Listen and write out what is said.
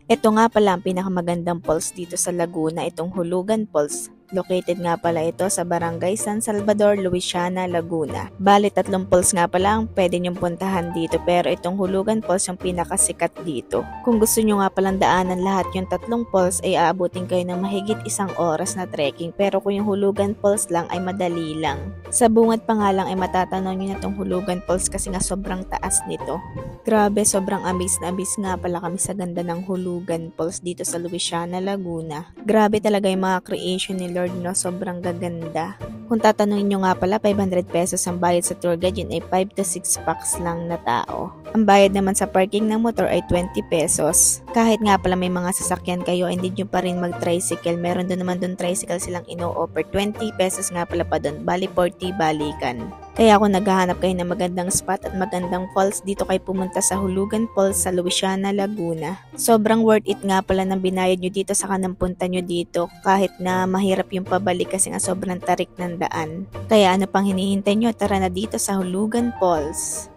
Ito nga pala ang pinakamagandang falls dito sa Laguna, itong Hulugan Falls. Located nga pala ito sa Barangay San Salvador, Luisiana, Laguna. Bali, 3 falls nga pala ang pwede nyong puntahan dito, pero itong Hulugan Falls yung pinakasikat dito. Kung gusto nyo nga palang daanan lahat yung 3 falls ay aabutin kayo ng mahigit 1 oras na trekking, pero kung yung Hulugan Falls lang ay madali lang. Sa bungad pa nga lang ay matatanaw nyo na itong Hulugan Falls kasi nga sobrang taas nito. Grabe, sobrang amaze na amaze nga pala kami sa ganda ng Hulugan Falls dito sa Luisiana, Laguna. Grabe talaga yung mga creation ni Lord, no? Sobrang gaganda. Kung tatanungin nyo nga pala, 500 pesos ang bayad sa tour guide, yun ay 5 to 6 packs lang na tao. Ang bayad naman sa parking ng motor ay 20 pesos. Kahit nga pala may mga sasakyan kayo, hindi nyo pa rin mag-tricycle. Meron doon naman doon tricycle silang ino-offer. 20 pesos nga pala pa doon. Bali 40 balikan. Kaya kung naghahanap kayo ng magandang spot at magandang falls, dito kayo pumunta sa Hulugan Falls sa Luisiana, Laguna. Sobrang worth it nga pala ng binayad nyo dito sa kanang punta nyo dito, kahit na mahirap yung pabalik kasi nga sobrang tarik ng daan. Kaya ano pang hinihintay nyo, tara na dito sa Hulugan Falls.